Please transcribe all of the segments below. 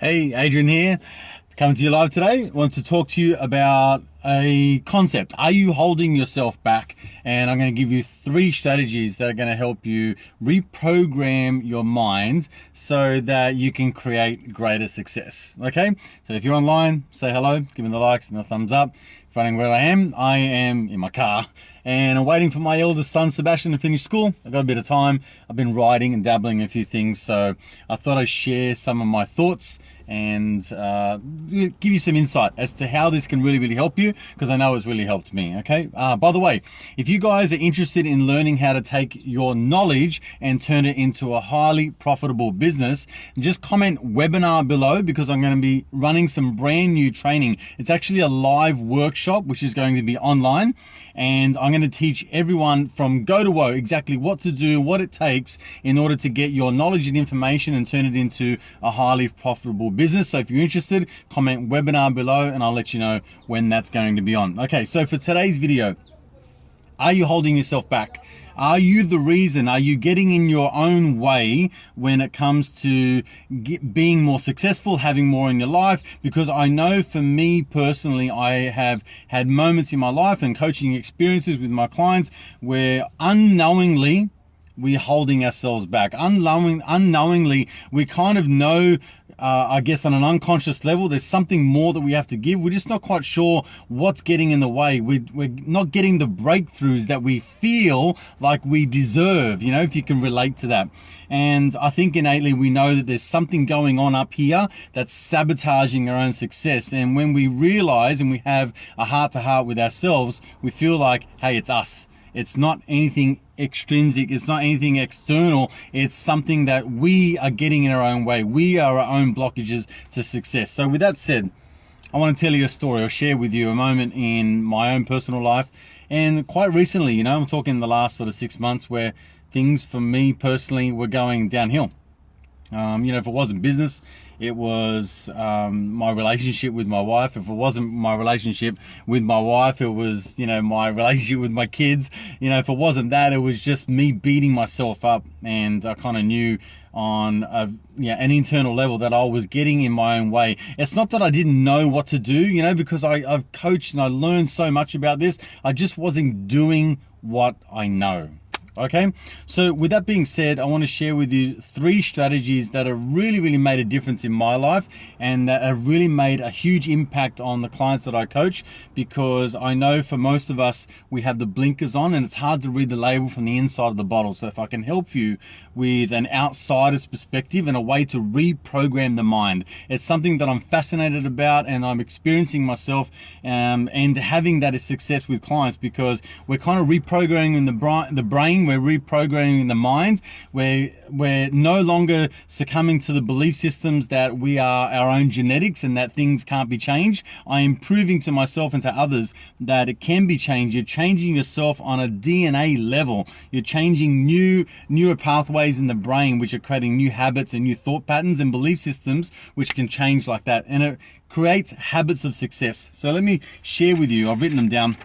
Hey, Adrian here, coming to you live today. I want to talk to you about a concept. Are you holding yourself back? And I'm going to give you 3 strategies that are going to help you reprogram your mind so that you can create greater success. Okay, so if you're online, say hello, give me the likes and the thumbs up. If running where I am in my car and I'm waiting for my eldest son Sebastian to finish school. I've got a bit of time. I've been writing and dabbling in a few things, so I thought I'd share some of my thoughts and give you some insight as to how this can really help you, because I know it's really helped me. Okay, by the way, if you guys are interested in learning how to take your knowledge and turn it into a highly profitable business, just comment webinar below, because I'm going to be running some brand new training. It's actually a live workshop which is going to be online, and I'm going to teach everyone from go to woe exactly what to do, what it takes in order to get your knowledge and information and turn it into a highly profitable business. So if you're interested, comment webinar below and I'll let you know when that's going to be on. Okay, so for today's video, are you holding yourself back? Are you the reason? Are you getting in your own way when it comes to being more successful, having more in your life? Because I know for me personally, I have had moments in my life and coaching experiences with my clients where unknowingly we're holding ourselves back. Unknowingly, we kind of know, I guess on an unconscious level, there's something more that we have to give. We're just not quite sure what's getting in the way. We're not getting the breakthroughs that we feel like we deserve, you know, if you can relate to that. And I think innately we know that there's something going on up here that's sabotaging our own success. And when we realize and we have a heart-to-heart with ourselves, we feel like, hey, it's us. It's not anything extrinsic, it's not anything external, it's something that we are getting in our own way. We are our own blockages to success. So with that said, I want to tell you a story or share with you a moment in my own personal life. And quite recently, you know, I'm talking the last sort of 6 months where things for me personally were going downhill. You know, if it wasn't business, it was my relationship with my wife. If it wasn't my relationship with my wife, it was, you know, my relationship with my kids. You know, if it wasn't that, it was just me beating myself up. And I kind of knew on an internal level that I was getting in my own way. It's not that I didn't know what to do, you know, because I've coached and I learned so much about this. I just wasn't doing what I know. Okay, so with that being said, I want to share with you 3 strategies that have really made a difference in my life and that have really made a huge impact on the clients that I coach, because I know for most of us, we have the blinkers on and it's hard to read the label from the inside of the bottle. So if I can help you with an outsider's perspective and a way to reprogram the mind, it's something that I'm fascinated about and I'm experiencing myself, and having that as success with clients, because we're kind of reprogramming the brain, we're reprogramming the mind, we're no longer succumbing to the belief systems that we are our own genetics and that things can't be changed. I am proving to myself and to others that it can be changed. You're changing yourself on a DNA level. You're changing neural pathways in the brain, which are creating new habits and new thought patterns and belief systems, which can change like that. And it creates habits of success. So let me share with you, I've written them down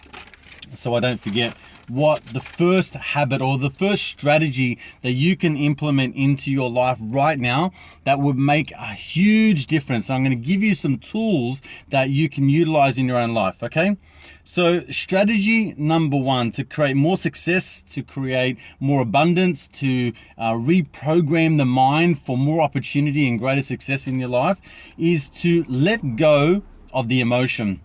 so I don't forget, what the first habit or the first strategy that you can implement into your life right now that would make a huge difference. I'm going to give you some tools that you can utilize in your own life. Okay, so strategy number 1 to create more success, to create more abundance, to reprogram the mind for more opportunity and greater success in your life is to let go of the emotion.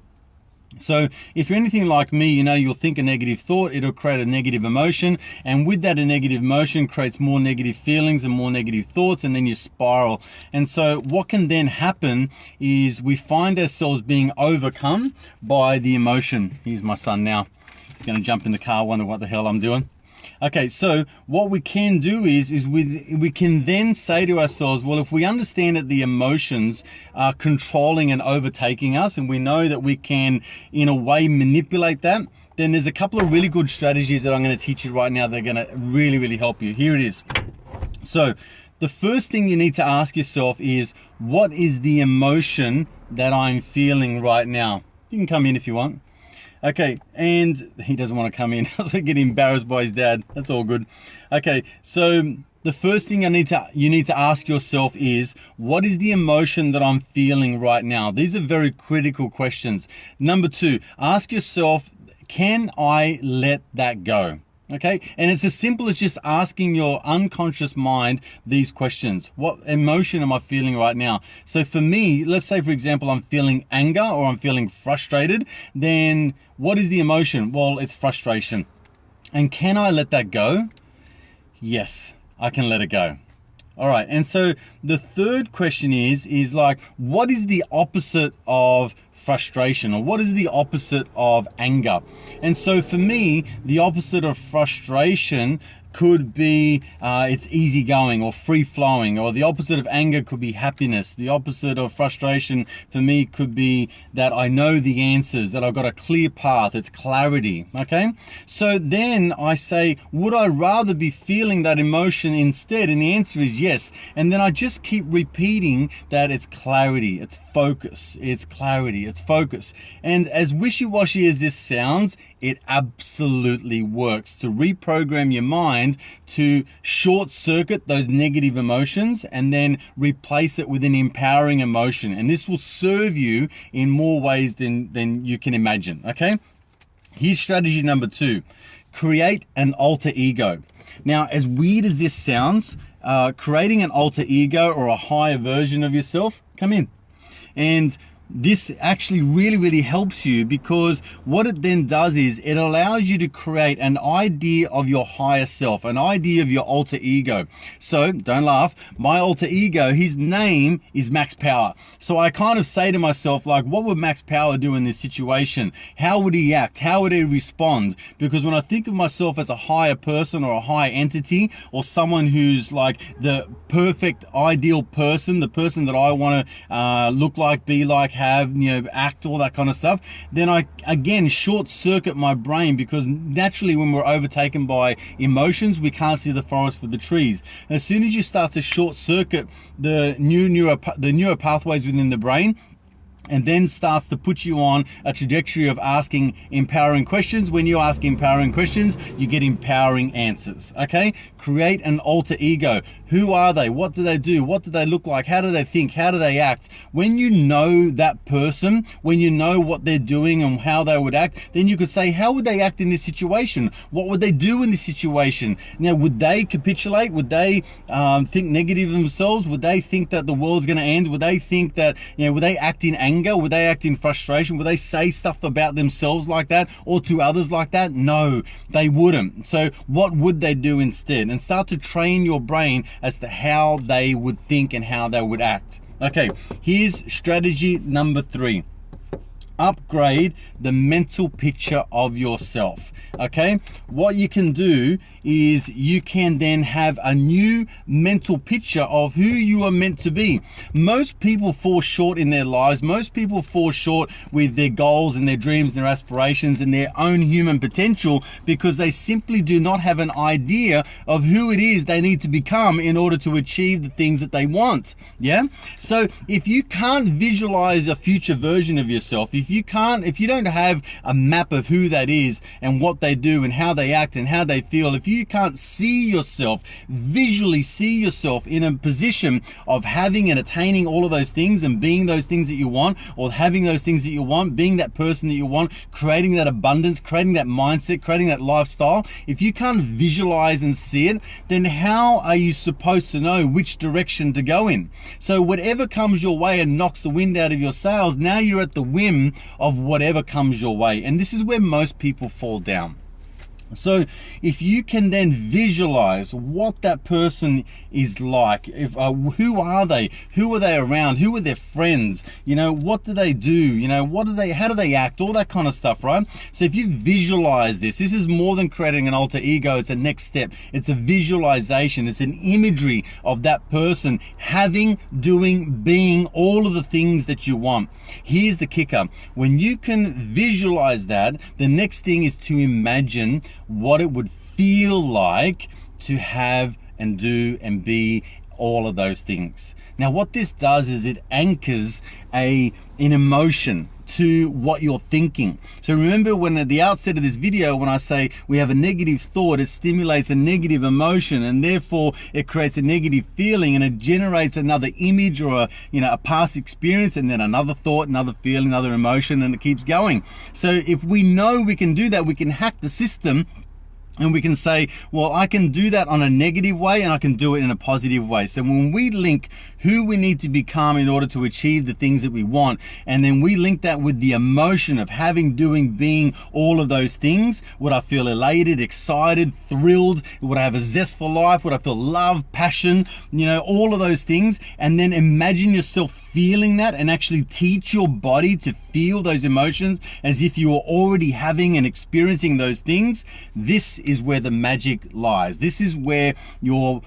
So if you're anything like me, you know, you'll think a negative thought, it'll create a negative emotion. And with that, a negative emotion creates more negative feelings and more negative thoughts, and then you spiral. And so what can then happen is we find ourselves being overcome by the emotion. Here's my son now. He's going to jump in the car, wonder what the hell I'm doing. Okay, so what we can do is we can then say to ourselves, well, if we understand that the emotions are controlling and overtaking us, and we know that we can, in a way, manipulate that, then there's a couple of really good strategies that I'm going to teach you right now that are going to really help you. Here it is. So the first thing you need to ask yourself is, what is the emotion that I'm feeling right now? You can come in if you want. Okay, and he doesn't want to come in. I get embarrassed by his dad. That's all good. Okay, so the first thing you need to ask yourself is, what is the emotion that I'm feeling right now? These are very critical questions. Number 2, ask yourself, can I let that go? Okay, and it's as simple as just asking your unconscious mind these questions. What emotion am I feeling right now? So for me, let's say for example, I'm feeling anger or I'm feeling frustrated. Then what is the emotion? Well, it's frustration. And can I let that go? Yes, I can let it go. All right, and so the third question is like, what is the opposite of frustration, or what is the opposite of anger? And so for me, the opposite of frustration could be it's easygoing or free flowing, or the opposite of anger could be happiness. The opposite of frustration for me could be that I know the answers, that I've got a clear path, it's clarity. Okay, so then I say, would I rather be feeling that emotion instead? And the answer is yes. And then I just keep repeating that it's clarity, it's focus, it's clarity, it's focus. And as wishy-washy as this sounds, it absolutely works to reprogram your mind to short circuit those negative emotions and then replace it with an empowering emotion. And this will serve you in more ways than you can imagine. Okay, here's strategy number 2. Create an alter ego. Now, as weird as this sounds, creating an alter ego or a higher version of yourself, come in. And this actually really helps you, because what it then does is it allows you to create an idea of your higher self, an idea of your alter ego. So don't laugh, my alter ego, his name is Max Power. So I kind of say to myself, like, what would Max Power do in this situation? How would he act? How would he respond? Because when I think of myself as a higher person or a higher entity, or someone who's like the perfect ideal person, the person that I want to look like, be like, have, act, all that kind of stuff, then I again short circuit my brain, because naturally when we're overtaken by emotions, we can't see the forest for the trees. And as soon as you start to short circuit the neural pathways within the brain, and then starts to put you on a trajectory of asking empowering questions. When you ask empowering questions, you get empowering answers. Okay, create an alter ego. Who are they? What do they do? What do they look like? How do they think? How do they act? When you know that person, when you know what they're doing and how they would act, then you could say, how would they act in this situation? What would they do in this situation? Now, would they capitulate? Would they think negative of themselves? Would they think that the world's going to end? Would they think that, would they act in anger? Would they act in frustration? Would they say stuff about themselves like that, or to others like that? No, they wouldn't. So what would they do instead? And start to train your brain as to how they would think and how they would act. Okay, here's strategy number 3. Upgrade the mental picture of yourself. Okay, what you can do is you can then have a new mental picture of who you are meant to be. Most people fall short in their lives. Most people fall short with their goals and their dreams and their aspirations and their own human potential, because they simply do not have an idea of who it is they need to become in order to achieve the things that they want. Yeah, so if you can't visualize a future version of yourself, if you don't have a map of who that is and what they do and how they act and how they feel, if you can't see yourself, visually see yourself in a position of having and attaining all of those things and being those things that you want, or having those things that you want, being that person that you want, creating that abundance, creating that mindset, creating that lifestyle, if you can't visualize and see it, then how are you supposed to know which direction to go in? So whatever comes your way and knocks the wind out of your sails, now you're at the whim of whatever comes your way. And this is where most people fall down. So if you can then visualize what that person is like, if who are they, who are they around, who are their friends, what do they do, how do they act, all that kind of stuff, right? So if you visualize this is more than creating an alter ego. It's a next step. It's a visualization. It's an imagery of that person having, doing, being all of the things that you want. Here's the kicker: when you can visualize that, the next thing is to imagine what it would feel like to have and do and be all of those things. Now what this does is it anchors an emotion to what you're thinking. So remember, when at the outset of this video, when I say we have a negative thought, it stimulates a negative emotion, and therefore it creates a negative feeling, and it generates another image or a past experience, and then another thought, another feeling, another emotion, and it keeps going. So if we know we can do that, we can hack the system. And we can say, well, I can do that on a negative way and I can do it in a positive way. So when we link who we need to become in order to achieve the things that we want, and then we link that with the emotion of having, doing, being all of those things, would I feel elated, excited, thrilled? Would I have a zest for life? Would I feel love, passion, all of those things? And then imagine yourself feeling that and actually teach your body to feel those emotions as if you are already having and experiencing those things. This is where the magic lies. This is where your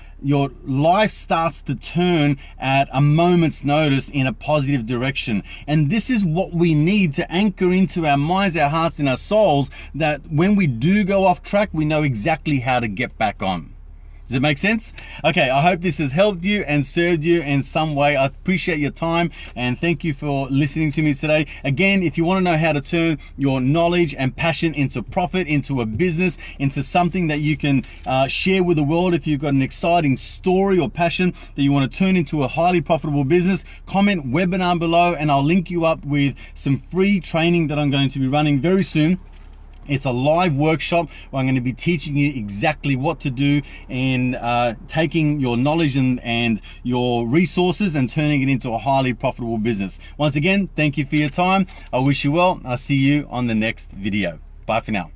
life starts to turn at a moment's notice in a positive direction. And this is what we need to anchor into our minds, our hearts, and our souls, that when we do go off track, we know exactly how to get back on. Does it make sense? Okay, I hope this has helped you and served you in some way. I appreciate your time and thank you for listening to me today. Again, if you want to know how to turn your knowledge and passion into profit, into a business, into something that you can share with the world, if you've got an exciting story or passion that you want to turn into a highly profitable business, comment webinar below and I'll link you up with some free training that I'm going to be running very soon. It's a live workshop where I'm going to be teaching you exactly what to do in taking your knowledge and your resources and turning it into a highly profitable business. Once again, thank you for your time. I wish you well. I'll see you on the next video. Bye for now.